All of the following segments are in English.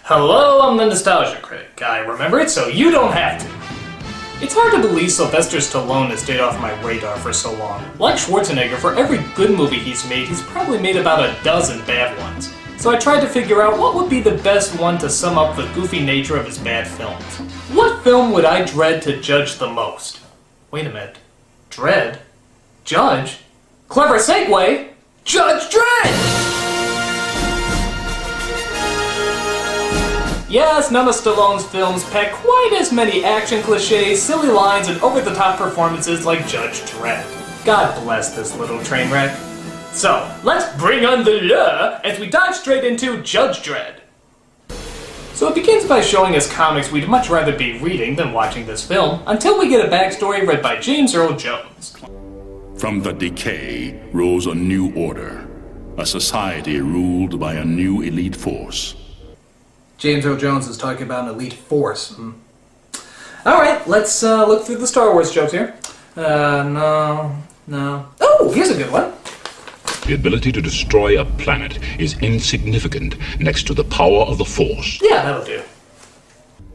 Hello, I'm the Nostalgia Critic. I remember it so you don't have to. It's hard to believe Sylvester Stallone has stayed off my radar for so long. Like Schwarzenegger, for every good movie he's probably made about a dozen bad ones. So I tried to figure out what would be the best one to sum up the goofy nature of his bad films. What film would I dread to judge the most? Wait a minute. Dredd? Judge? Clever segue! Judge Dredd! Yes, none of Stallone's films pack quite as many action cliches, silly lines, and over-the-top performances like Judge Dredd. God bless this little train wreck. So, let's bring on the law as we dive straight into Judge Dredd. So it begins by showing us comics we'd much rather be reading than watching this film, until we get a backstory read by James Earl Jones. From the decay rose a new order, a society ruled by a new elite force. James Earl Jones is talking about an elite force. Alright, let's look through the Star Wars jokes here. No. Oh, here's a good one. The ability to destroy a planet is insignificant next to the power of the Force. Yeah, that'll do.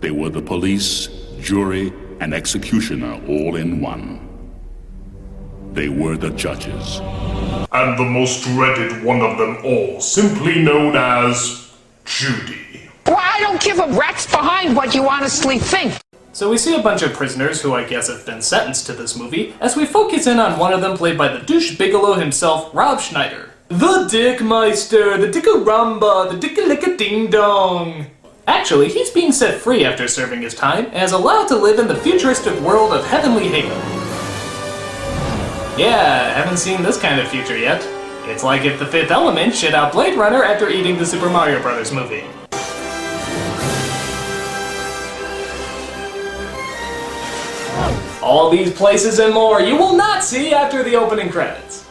They were the police, jury, and executioner all in one. They were the judges. And the most dreaded one of them all, simply known as Judy. Well, I don't give a rat's behind what you honestly think. So we see a bunch of prisoners who I guess have been sentenced to this movie, as we focus in on one of them played by the douche Bigelow himself, Rob Schneider. The Dickmeister, the Dickaramba, the Dickalicka-ding-dong. Actually, he's being set free after serving his time, and is allowed to live in the futuristic world of Heavenly Haven. Yeah, haven't seen this kind of future yet. It's like if the Fifth Element shit out Blade Runner after eating the Super Mario Bros. Movie. All these places and more you will not see after the opening credits.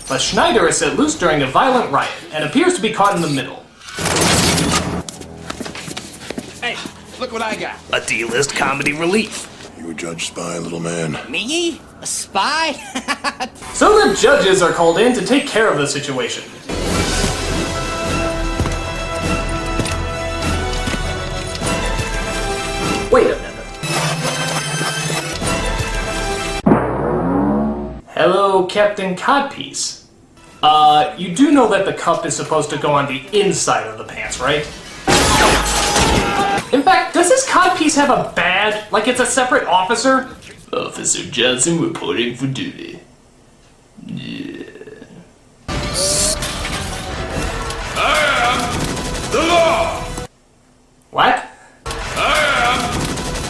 But Schneider is set loose during a violent riot, and appears to be caught in the middle. Hey, look what I got. A D-list comedy relief. You a judge spy, little man? Me? A spy? So the judges are called in to take care of the situation. Wait a minute. Hello, Captain Codpiece. You do know that the cup is supposed to go on the inside of the pants, right? In fact, does this codpiece have a badge? Like it's a separate officer? Officer Johnson reporting for duty. Yeah. I am the law! What? I am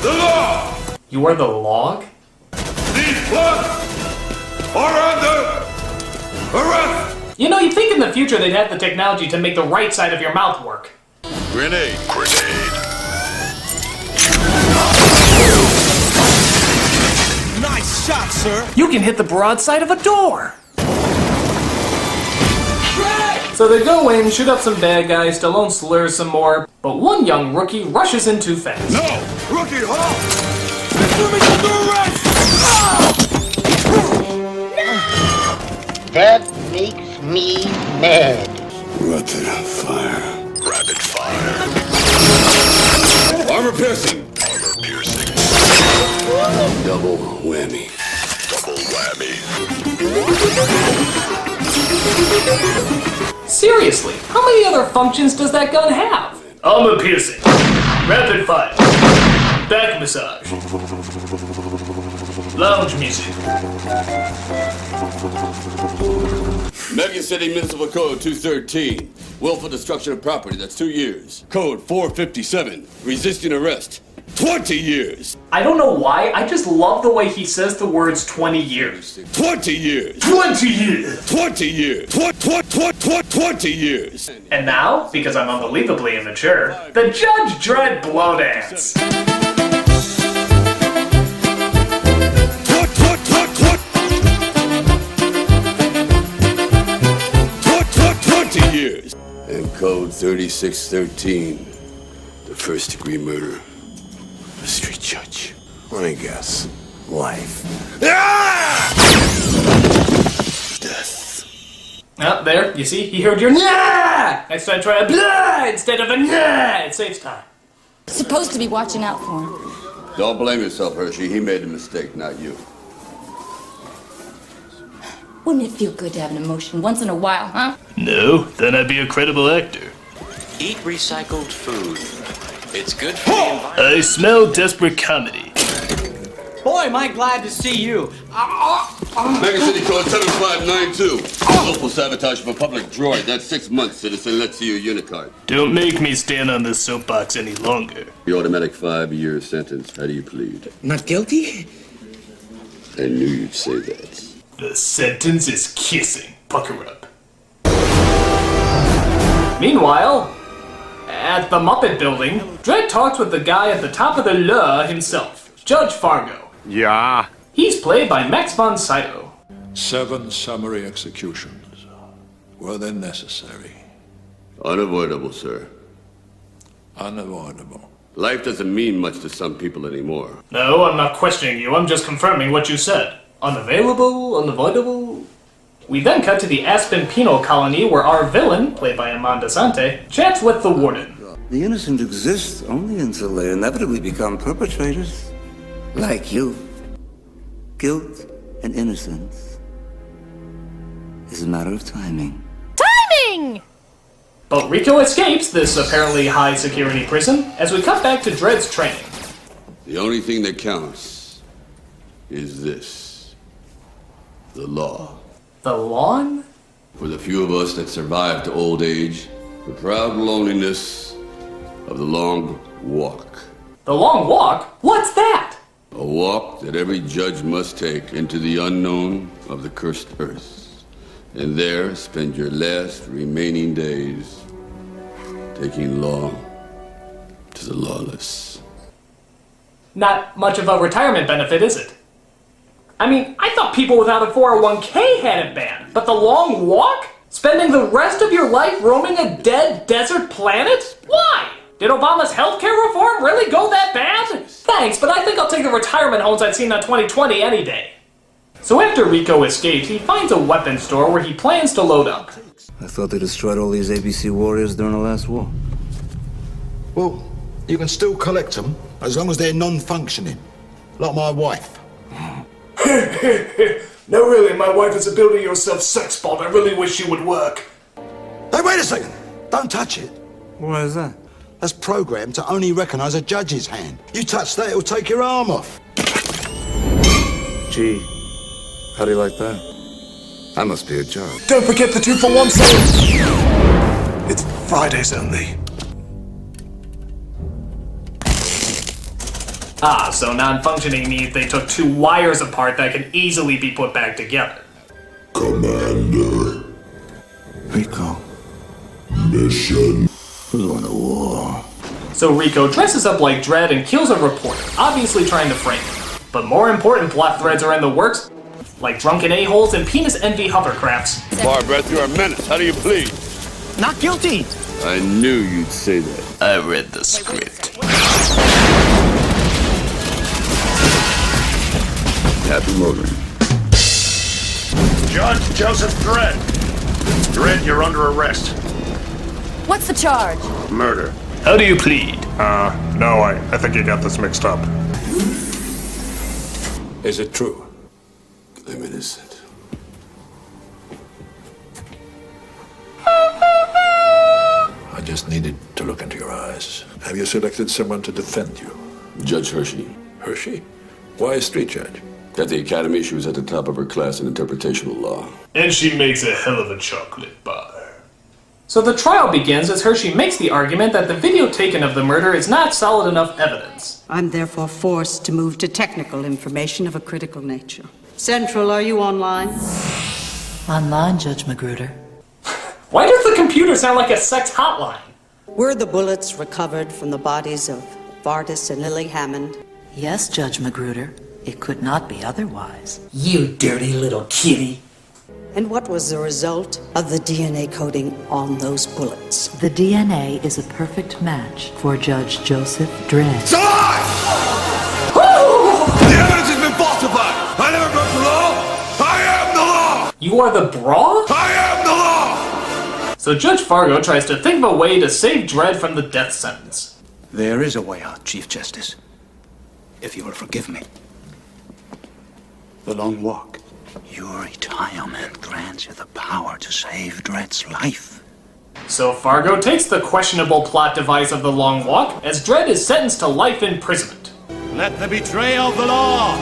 the law! You are the log? These bloods are under arrest! You know, you'd think in the future they'd have the technology to make the right side of your mouth work. Grenade. Nice shot, sir. You can hit the broadside of a door! So they go in, shoot up some bad guys, Stallone slurs some more, but one young rookie rushes in too fast. No! Rookie, halt! That makes me mad. Rapid fire. Rapid fire. Armor piercing. Double whammy. Seriously, how many other functions does that gun have? Armor piercing, rapid fire, back massage, lounge music. Megan City Municipal Code 213. Willful destruction of property, that's 2 years. Code 457. Resisting arrest. 20 years! I don't know why, I just love the way he says the words 20 years. 20 years! 20 years! 20 years! 20 years! And now, because I'm unbelievably immature, the Judge Dredd blow dance. 20 years! And code 3613. The first degree murder. A street judge. Let me guess. Life. Ah! Death. Oh, there, you see? He heard your nah! Next time try a blah instead of a nah! It saves time. Supposed to be watching out for him. Don't blame yourself, Hershey. He made a mistake, not you. Wouldn't it feel good to have an emotion once in a while, huh? No, then I'd be a credible actor. Eat recycled food. It's good for the environment. I smell desperate comedy. Boy, am I glad to see you. Mega City Code 7592. Willful sabotage of a public droid. That's 6 months, citizen. Let's see your unicard. Don't make me stand on this soapbox any longer. The automatic 5-year sentence. How do you plead? Not guilty? I knew you'd say that. The sentence is kissing. Pucker up. Meanwhile, at the Muppet Building, Dredd talks with the guy at the top of the law himself, Judge Fargo. Yeah. He's played by Max von Sydow. 7 summary executions. Were they necessary? Unavoidable, sir. Unavoidable. Life doesn't mean much to some people anymore. No, I'm not questioning you, I'm just confirming what you said. Unavailable, unavoidable. We then cut to the Aspen Penal Colony where our villain, played by Amanda Sante, chats with the warden. The innocent exist only until they inevitably become perpetrators. Like you. Guilt and innocence is a matter of timing. Timing! But Rico escapes this apparently high-security prison as we cut back to Dredd's training. The only thing that counts is this. The law. The lawn? For the few of us that survive to old age, the proud loneliness of the long walk. The long walk? What's that? A walk that every judge must take into the unknown of the cursed earth. And there spend your last remaining days taking law to the lawless. Not much of a retirement benefit, is it? I mean, I thought people without a 401k had it bad, but the long walk? Spending the rest of your life roaming a dead desert planet? Why? Did Obama's healthcare reform really go that bad? Thanks, but I think I'll take the retirement homes I'd seen on 2020 any day. So after Rico escapes, he finds a weapons store where he plans to load up. I thought they destroyed all these ABC warriors during the last war. Well, you can still collect them as long as they're non-functioning. Like my wife. No, really, my wife is a build-it-yourself sex bot. I really wish she would work. Hey, wait a second! Don't touch it. Why is that? That's programmed to only recognize a judge's hand. You touch that, it'll take your arm off. Gee, how do you like that? I must be a judge. Don't forget the 2-for-1 sale. It's Fridays only. Ah, so non-functioning means they took 2 wires apart that can easily be put back together. Commander. Rico. Mission. We're going to war. So Rico dresses up like Dredd and kills a reporter, obviously trying to frame him. But more important plot threads are in the works, like drunken a-holes and penis envy hovercrafts. Barbara, you're a menace. How do you plead? Not guilty. I knew you'd say that. I read the script. Happy motoring. Judge Joseph Dredd. Dredd, you're under arrest. What's the charge? Murder. How do you plead? No, I think you got this mixed up. Is it true? I'm innocent. I just needed to look into your eyes. Have you selected someone to defend you? Judge Hershey. Hershey? Why a street judge? At the academy, she was at the top of her class in interpretational law. And she makes a hell of a chocolate bar. So the trial begins as Hershey makes the argument that the video taken of the murder is not solid enough evidence. I'm therefore forced to move to technical information of a critical nature. Central, are you online? Online, Judge Magruder. Why does the computer sound like a sex hotline? Were the bullets recovered from the bodies of Vardis and Lily Hammond? Yes, Judge Magruder. It could not be otherwise. You dirty little kitty. And what was the result of the DNA coding on those bullets? The DNA is a perfect match for Judge Joseph Dredd. It's a lie! The evidence has been falsified! I never broke the law! I am the law! You are the bra? I am the law! So Judge Fargo tries to think of a way to save Dredd from the death sentence. There is a way out, Chief Justice. If you will forgive me. The long walk. Your retirement grants you the power to save Dredd's life. So Fargo takes the questionable plot device of the long walk as Dredd is sentenced to life imprisonment. Let the betrayal of the law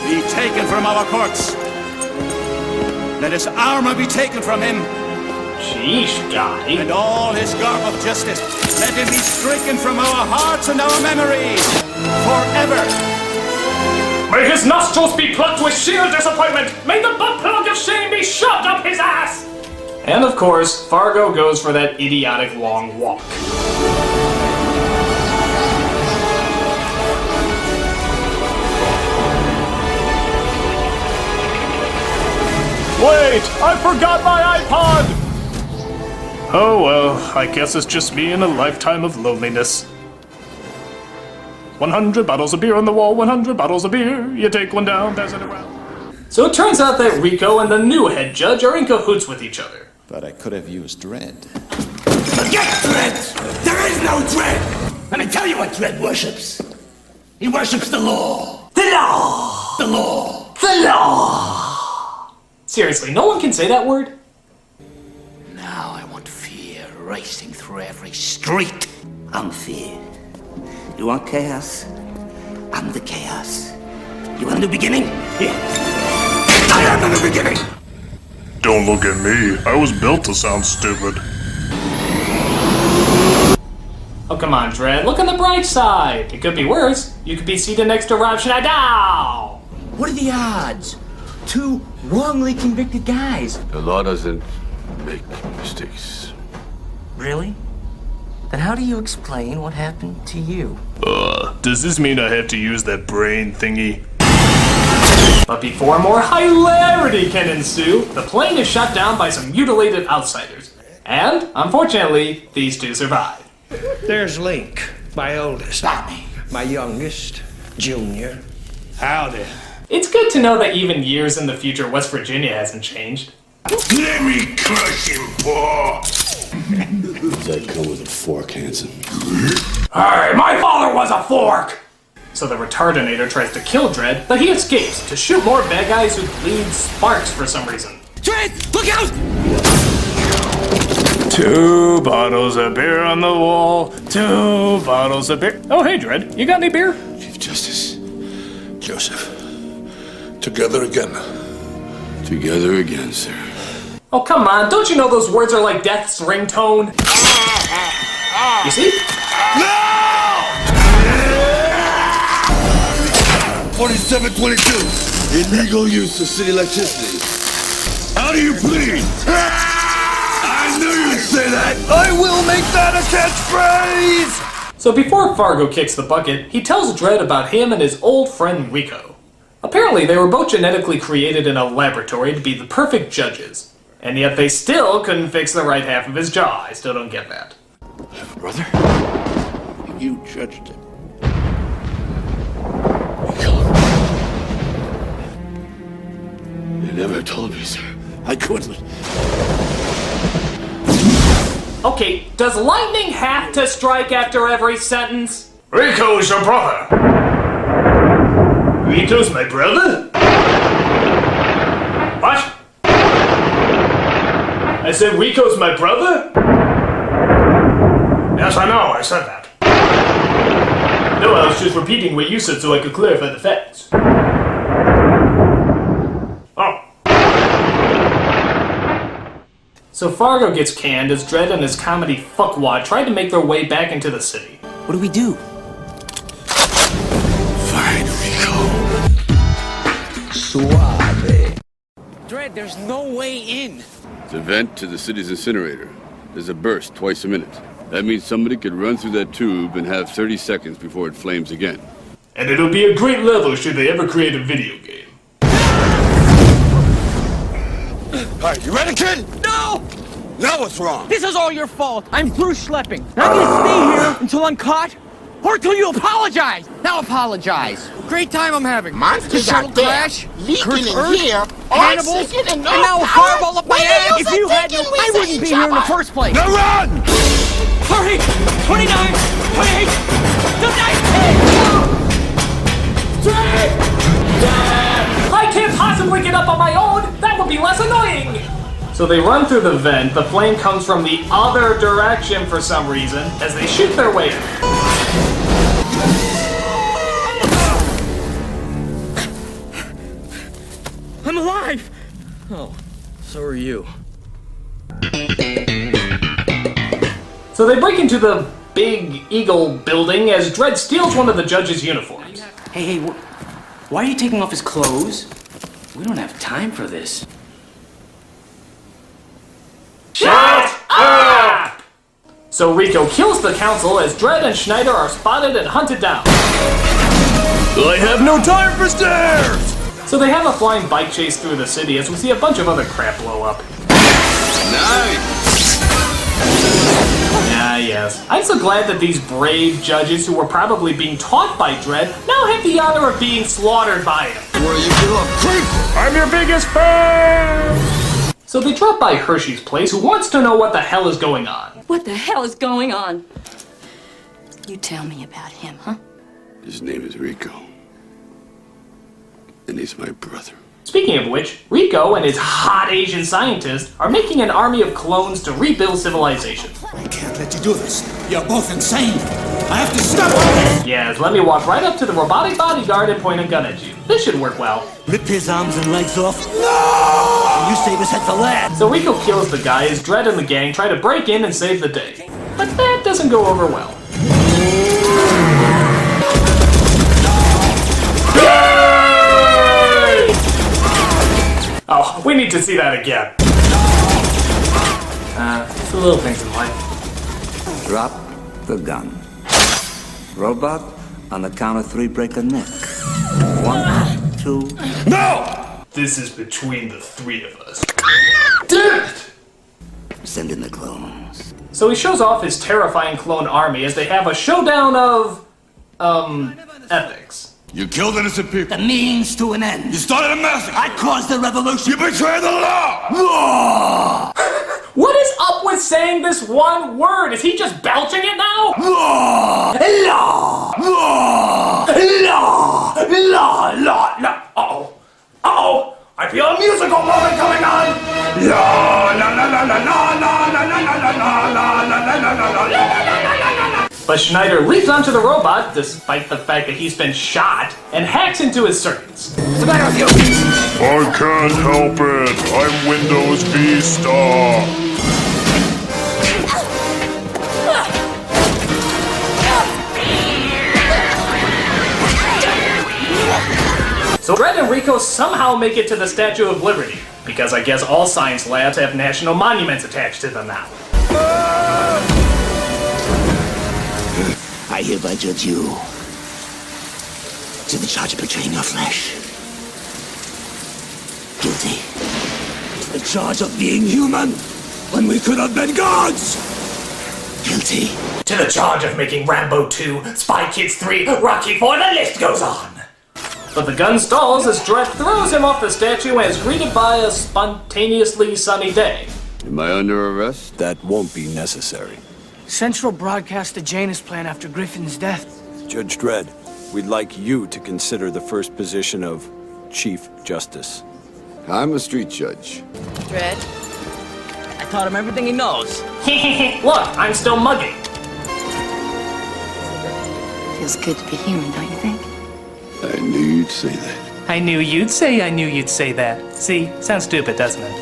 be taken from our courts. Let his armor be taken from him. Sheesh, guy. And all his garb of justice. Let him be stricken from our hearts and our memories. Forever. May his nostrils be plucked with sheer disappointment. May the butt plug of shame be shoved up his ass. And of course, Fargo goes for that idiotic long walk. Wait! I forgot my iPod! Oh well, I guess it's just me in a lifetime of loneliness. 100 bottles of beer on the wall, 100 bottles of beer. You take one down, pass it around. So it turns out that Rico and the new head judge are in cahoots with each other. But I could have used Dredd. Forget Dredd! There is no Dredd! Let me tell you what Dredd worships. He worships the law. The law! The law! The law! Seriously, no one can say that word? Now I want fear racing through every street. I'm fear. You want chaos? I'm the chaos. You want a new beginning? Here. I am the new beginning! Don't look at me. I was built to sound stupid. Oh, come on, Dredd. Look on the bright side. It could be worse. You could be seated next to Rob Schneider. What are the odds? 2 wrongly convicted guys. The law doesn't make mistakes. Really? Then how do you explain what happened to you? Does this mean I have to use that brain thingy? But before more hilarity can ensue, the plane is shot down by some mutilated outsiders. And, unfortunately, these two survive. There's Link, my oldest. My youngest, Junior. Howdy. It's good to know that even years in the future, West Virginia hasn't changed. Let me crush him, Paul. Does that come with a fork, Hanson? Hey, my father was a fork! So the Retardinator tries to kill Dredd, but he escapes to shoot more bad guys who bleed sparks for some reason. Dredd, look out! 2 bottles of beer on the wall, 2 bottles of beer. Oh, hey, Dredd, you got any beer? Chief Justice, Joseph, together again. Together again, sir. Oh, come on, don't you know those words are like death's ringtone? You see? No! 4722. Illegal use of city electricity. How do you plead? I knew you'd say that! I will make that a catchphrase! So before Fargo kicks the bucket, he tells Dredd about him and his old friend Rico. Apparently, they were both genetically created in a laboratory to be the perfect judges. And yet they still couldn't fix the right half of his jaw. I still don't get that. Brother? You judged him. You never told me, sir. I couldn't. Okay, does lightning have to strike after every sentence? Rico's your brother. Rico's my brother? What? I said Rico's my brother? Yes, I know, I said that. No, I was just repeating what you said so I could clarify the facts. Oh. So Fargo gets canned as Dredd and his comedy fuckwad try to make their way back into the city. What do we do? Find Rico. Suave. Dredd, there's no way in. It's a vent to the city's incinerator. There's a burst twice a minute. That means somebody could run through that tube and have 30 seconds before it flames again. And it'll be a great level should they ever create a video game. Alright, you ready, kid? No! Now what's wrong? This is all your fault. I'm through schlepping. I'm gonna stay here until I'm caught, or until you apologize. Now apologize. Great time I'm having. Monsters Shuttle out there, crash, leaking cursed in Earth, here. cannibals, and now a fireball up my ass! If you had no, I wouldn't be here in the first place! Now run! 30, 29, 28, 19! I can't possibly get up on my own! That would be less annoying! So they run through the vent. The flame comes from the other direction for some reason as they shoot their way in. I'm alive! Oh, so are you. So they break into the Big Eagle building as Dredd steals one of the judge's uniforms. Hey, why are you taking off his clothes? We don't have time for this. Shut up! So Rico kills the council as Dredd and Schneider are spotted and hunted down. I have no time for stairs! So they have a flying bike chase through the city as we see a bunch of other crap blow up. Nice! Ah, yes. I'm so glad that these brave judges who were probably being taught by Dredd now have the honor of being slaughtered by him. Where you belong, creep! I'm your biggest fan! So they drop by Hershey's place, who wants to know what the hell is going on. What the hell is going on? You tell me about him, huh? His name is Rico. And he's my brother. Speaking of which, Rico and his hot Asian scientist are making an army of clones to rebuild civilization. I can't let you do this. You're both insane. I have to stop all this. Yes, let me walk right up to the robotic bodyguard and point a gun at you. This should work well. Rip his arms and legs off. No! You save his head for last. So Rico kills the guy as Dredd and the gang try to break in and save the day. But that doesn't go over well. Oh, we need to see that again. It's the little things in life. Drop the gun. Robot, on the count of 3, break a neck. 1, 2... No! This is between the 3 of us. Damn it! Send in the clones. So he shows off his terrifying clone army as they have a showdown of... ethics. You killed innocent people. The means to an end. You started a massacre. I caused the revolution. You betrayed the law. Law! What is up with saying this one word? Is he just belching it now? Law! Law! Law! Law! Law! Law! Law! Uh-oh. Uh-oh! I feel a musical moment coming on! La la la la la la la la la la la la la la la. But Schneider leaps onto the robot, despite the fact that he's been shot, and hacks into his circuits. What's the matter with you? I can't help it. I'm Windows Vista. So Dredd and Rico somehow make it to the Statue of Liberty, because I guess all science labs have national monuments attached to them now. I hereby judge you to the charge of betraying your flesh. Guilty to the charge of being human when we could have been gods. Guilty to the charge of making Rambo 2, Spy Kids 3, Rocky 4, the list goes on. But the gun stalls as Dredd throws him off the statue and is greeted by a spontaneously sunny day. Am I under arrest? That won't be necessary. Central broadcast the Janus plan after Griffin's death. Judge Dredd, we'd like you to consider the first position of Chief Justice. I'm a street judge. Dredd, I taught him everything he knows. Look, I'm still mugging. Feels good to be human, don't you think? I knew you'd say that. I knew you'd say that. See, sounds stupid, doesn't it?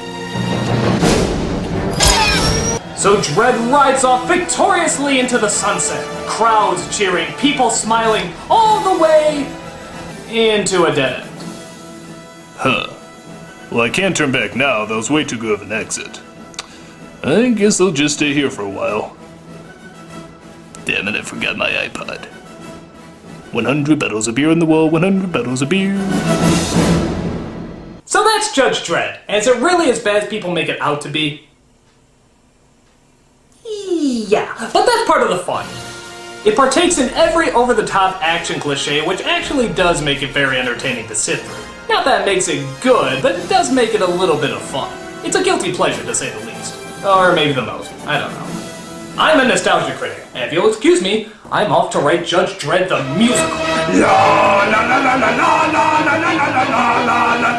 So Dredd rides off victoriously into the sunset. Crowds cheering, people smiling, all the way into a dead end. Huh. Well, I can't turn back now. That was way too good of an exit. I guess I'll just stay here for a while. Damn it, I forgot my iPod. 100 bottles of beer in the wall, 100 bottles of beer. So that's Judge Dredd. And is it really as bad as people make it out to be? Yeah, but that's part of the fun. It partakes in every over-the-top action cliche, which actually does make it very entertaining to sit through. Not that makes it good, but it does make it a little bit of fun. It's a guilty pleasure, to say the least. Or maybe the most. I don't know. I'm a nostalgia critic, and if you'll excuse me, I'm off to write Judge Dredd the musical. La la la la la la la la la la la la la